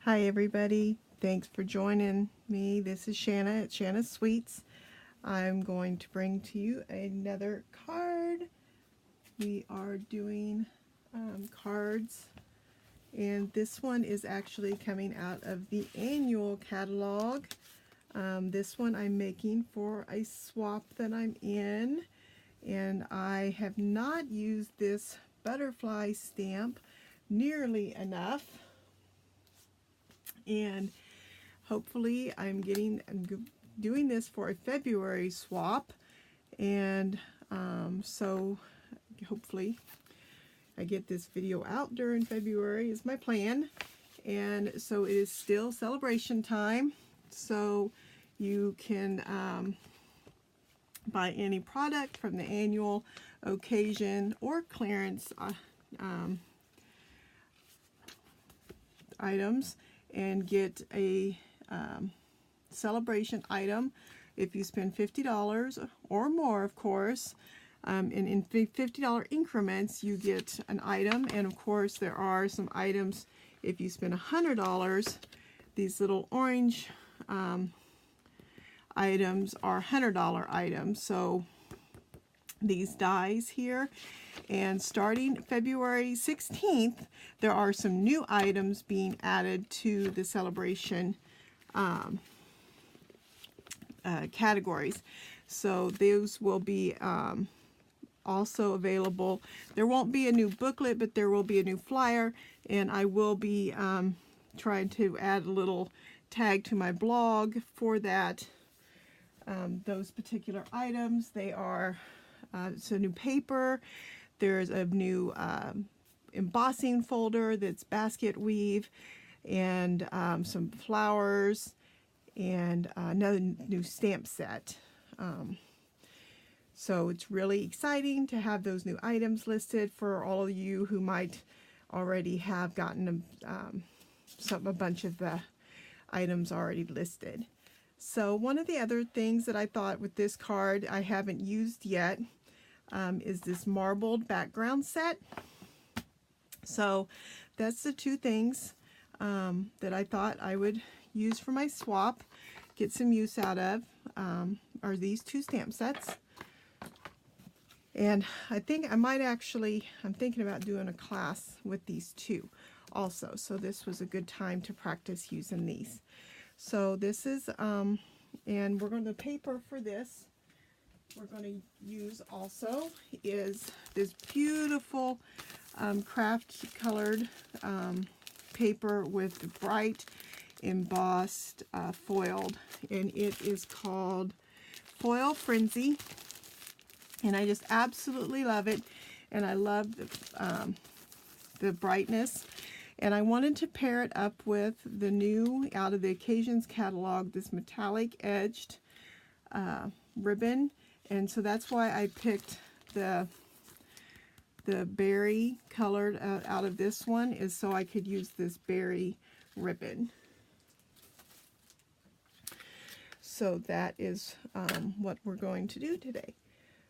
Hi everybody, thanks for joining me. This is Shanna at Shanna's Sweets. I'm going to bring to you another card. We are doing cards, and this one is actually coming out of the annual catalog. This one I'm making for a swap that I'm in, and I have not used this butterfly stamp nearly enough. And hopefully I'm doing this for a February swap, and so hopefully I get this video out during February is my plan. And so it is still celebration time, so you can buy any product from the annual, occasion, or clearance items and get a celebration item if you spend $50 or more, of course. And in $50 increments you get an item, and of course there are some items if you spend $100. These little orange items are $100 items. So these dies here, and starting February 16th there are some new items being added to the celebration categories. So those will be also available. There won't be a new booklet, but there will be a new flyer, and I will be trying to add a little tag to my blog for that. Those particular items, they are it's a new paper, there's a new embossing folder that's basket weave, and some flowers, and another new stamp set. So it's really exciting to have those new items listed for all of you who might already have gotten a bunch of the items already listed. So one of the other things that I thought with this card I haven't used yet is this marbled background set. So that's the two things that I thought I would use for my swap, get some use out of, are these two stamp sets. And I think I might actually, I'm thinking about doing a class with these two also. So this was a good time to practice using these. So this is, and we're going to, the paper for this we're going to use also is this beautiful craft colored paper with bright embossed foiled, and it is called Foil Frenzy, and I just absolutely love it, and I love the brightness. And I wanted to pair it up with the new out of the Occasions catalog, this metallic edged ribbon, and so that's why I picked the berry colored out of this one, is so I could use this berry ribbon. So that is what we're going to do today.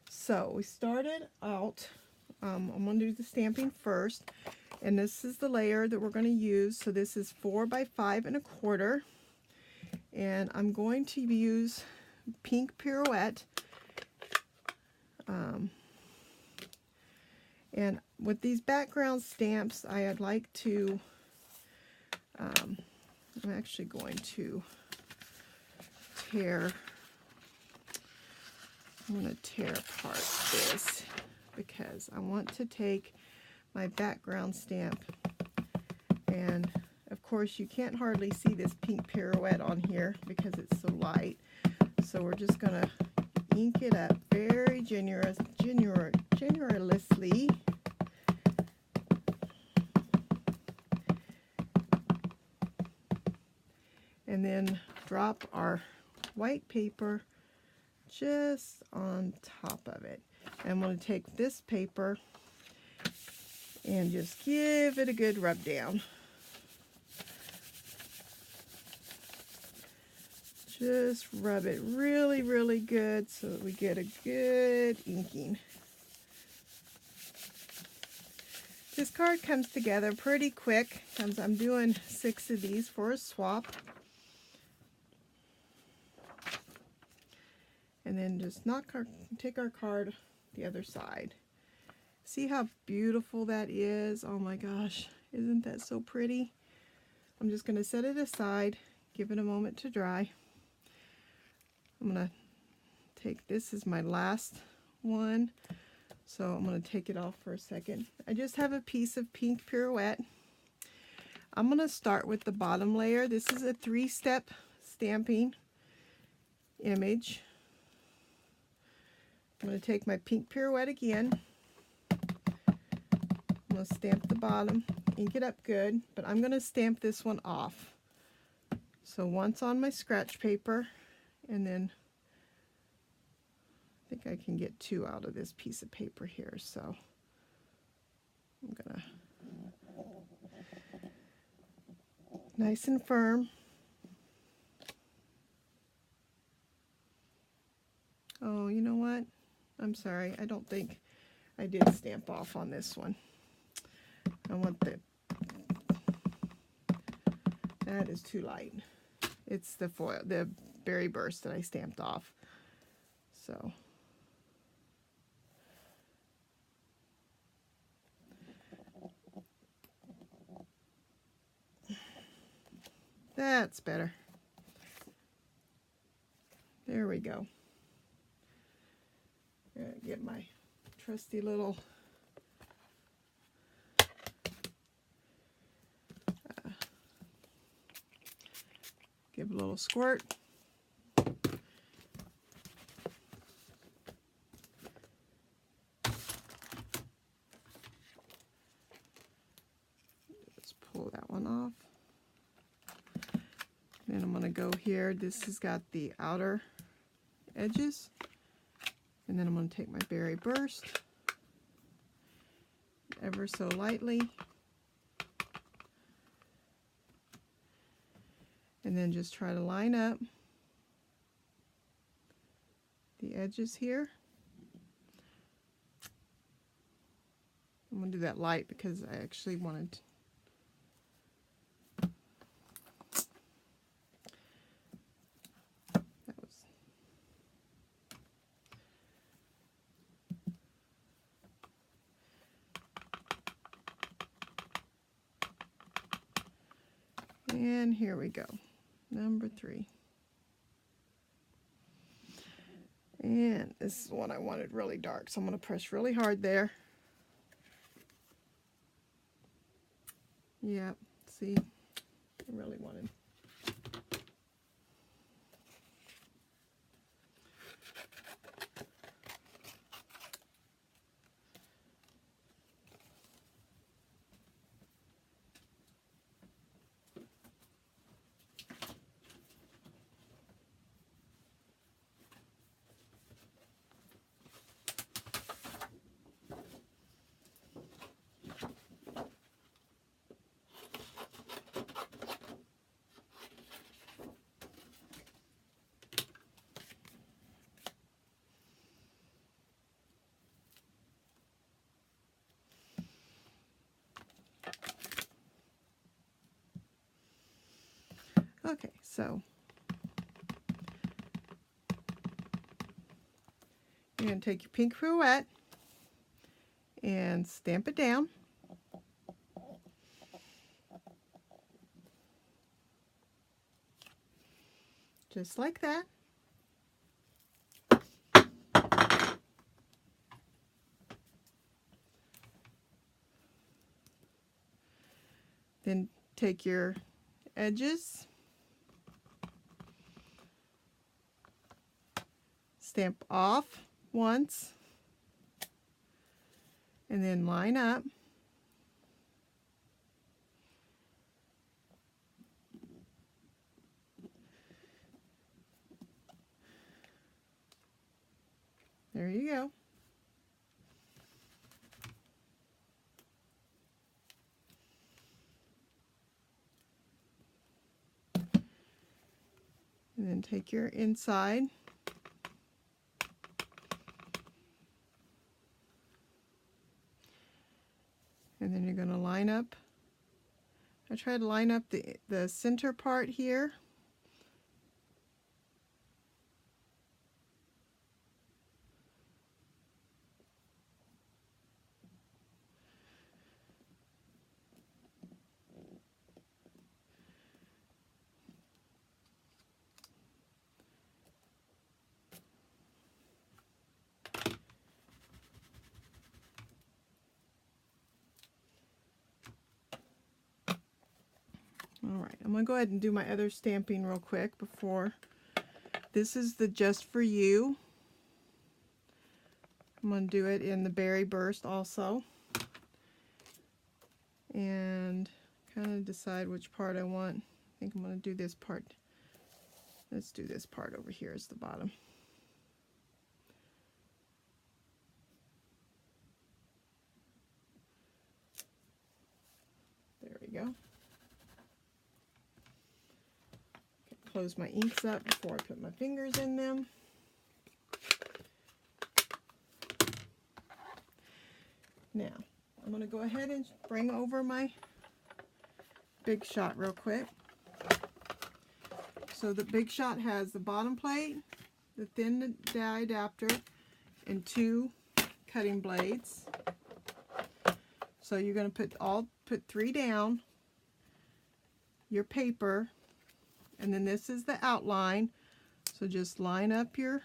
So we started out, I'm going to do the stamping first, and this is the layer that we're going to use. So this is 4 by 5 1/4, and I'm going to use Pink Pirouette. And with these background stamps, I'd like to, I'm actually going to tear apart this, because I want to take my background stamp, and of course you can't hardly see this Pink Pirouette on here because it's so light. So we're just going to ink it up very generously. And then drop our white paper just on top of it. And I'm going to take this paper and just give it a good rub down. Just rub it really, really good so that we get a good inking. This card comes together pretty quick because I'm doing 6 of these for a swap. And then just take our card the other side. See how beautiful that is? Oh my gosh, isn't that so pretty? I'm just going to set it aside, give it a moment to dry. I'm going to take, this is my last one, so I'm going to take it off for a second. I just have a piece of pink Pirouette. I'm going to start with the bottom layer. This is a 3-step stamping image. I'm going to take my pink Pirouette again. I'm going to stamp the bottom, ink it up good, but I'm going to stamp this one off. So once on my scratch paper, and then I think I can get 2 out of this piece of paper here, so I'm going to, nice and firm. Oh, you know what? I'm sorry, I don't think I did stamp off on this one. I want that is too light. It's the foil, the berry burst that I stamped off. So that's better. There we go. I'm gonna get my trusty little give a little squirt. Let's pull that one off. Then I'm going to go here. This has got the outer edges. And then I'm going to take my berry burst ever so lightly. And then just try to line up the edges here. I'm going to do that light because I actually wanted that was and here we go. Number 3. And this is one I wanted really dark, so I'm going to press really hard there. Yeah, see, I really wanted. Okay, so you're going to take your pink Pirouette and stamp it down. Just like that. Then take your edges, stamp off once, and then line up. There you go. And then take your inside. And then you're up. I try to line up the center part here. Alright, I'm going to go ahead and do my other stamping real quick before. This is the Just For You. I'm going to do it in the Berry Burst also. And kind of decide which part I want. I think I'm going to do this part. Let's do this part over here as the bottom. There we go. Close my inks up before I put my fingers in them. Now, I'm going to go ahead and bring over my Big Shot real quick. So the Big Shot has the bottom plate, the thin die adapter, and 2 cutting blades. So you're going to put 3 down, your paper, and then this is the outline. So just line up your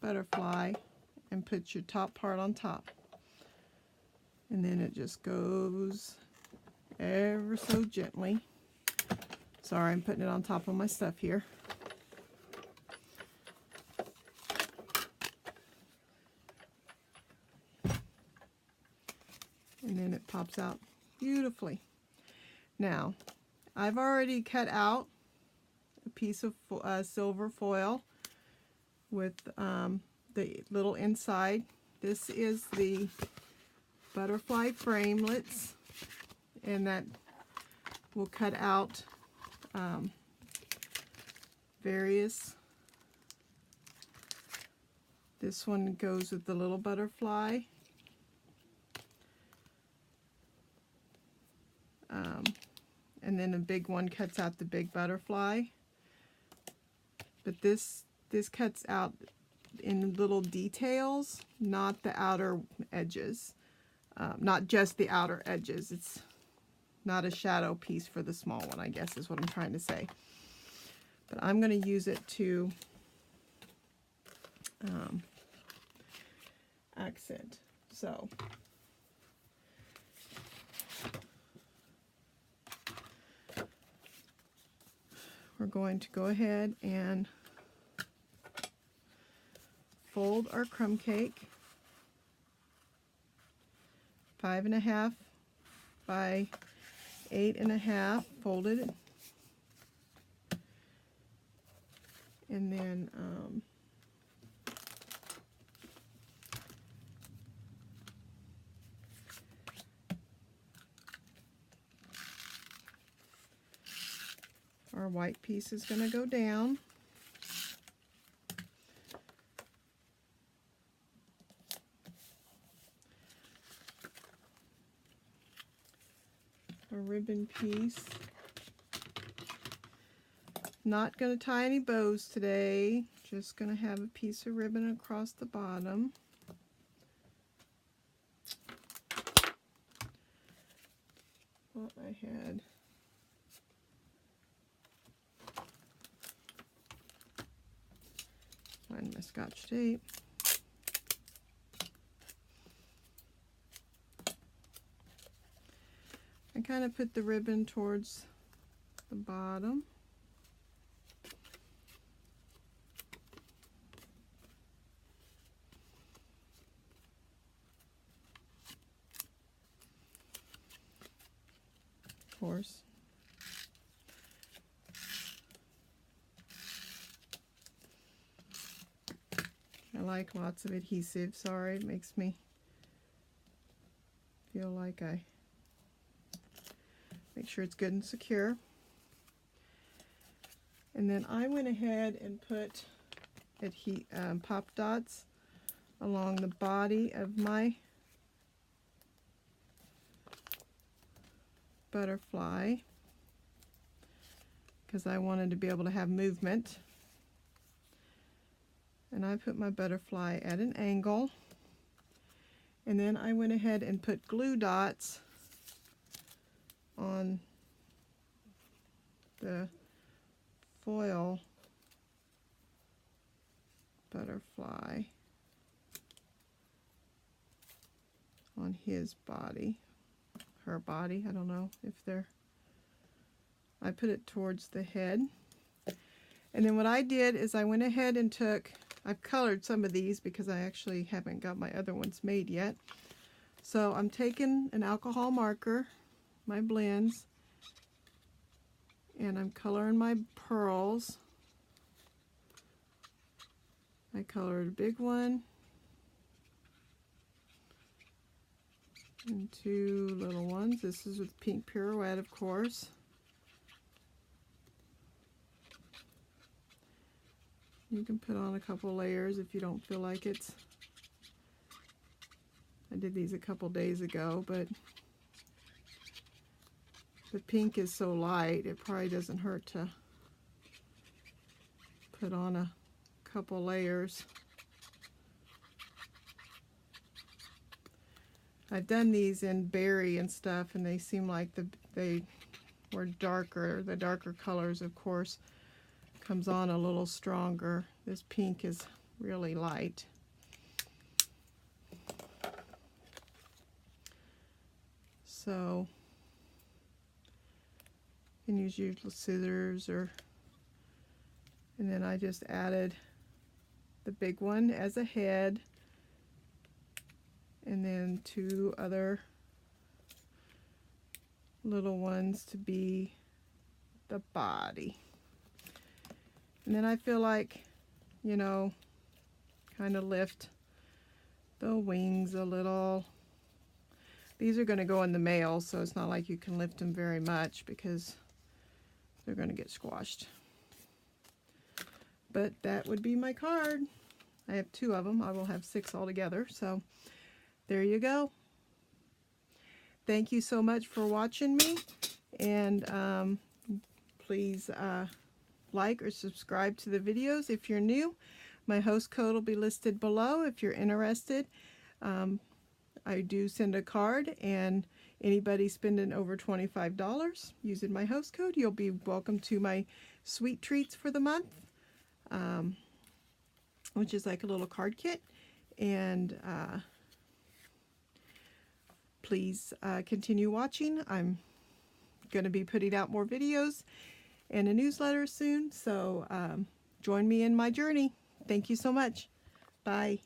butterfly and put your top part on top. And then it just goes ever so gently. Sorry, I'm putting it on top of my stuff here. And then it pops out beautifully. Now, I've already cut out a piece of silver foil with the little inside. This is the butterfly framelits, and that will cut out various. This one goes with the little butterfly. And then a big one cuts out the big butterfly. But this cuts out in little details, not the outer edges. Not just the outer edges. It's not a shadow piece for the small one, I guess is what I'm trying to say. But I'm going to use it to accent. So we're going to go ahead and fold our crumb cake 5.5 by 8.5 folded, and then our white piece is going to go down. A ribbon piece. Not going to tie any bows today, just going to have a piece of ribbon across the bottom. Thought I had find my Scotch tape. I kind of put the ribbon towards the bottom. Of course. I like lots of adhesive. Sorry, it makes me feel like I make sure it's good and secure. And then I went ahead and put pop dots along the body of my butterfly because I wanted to be able to have movement. And I put my butterfly at an angle. And then I went ahead and put glue dots on the foil butterfly on his body, her body. I don't know if they're, I put it towards the head. And then what I did is I went ahead and took, I've colored some of these because I actually haven't got my other ones made yet. So I'm taking an alcohol marker, my blends, and I'm coloring my pearls. I colored a big one and two little ones. This is with Pink Pirouette, of course. You can put on a couple layers if you don't feel like it. I did these a couple days ago, but the pink is so light, it probably doesn't hurt to put on a couple layers. I've done these in berry and stuff, and they seem like they were darker. The darker colors, of course, comes on a little stronger. This pink is really light. So you can use your scissors, and then I just added the big one as a head, and then two other little ones to be the body. And then I feel like, you know, kind of lift the wings a little. These are going to go in the mail, so it's not like you can lift them very much because they're going to get squashed. But that would be my card. I have 2 of them. I will have 6 altogether. So there you go. Thank you so much for watching me. And please like or subscribe to the videos if you're new. My host code will be listed below if you're interested. I do send a card, and anybody spending over $25 using my host code, you'll be welcome to my sweet treats for the month, which is like a little card kit. And please continue watching. I'm going to be putting out more videos and a newsletter soon, so join me in my journey. Thank you so much. Bye.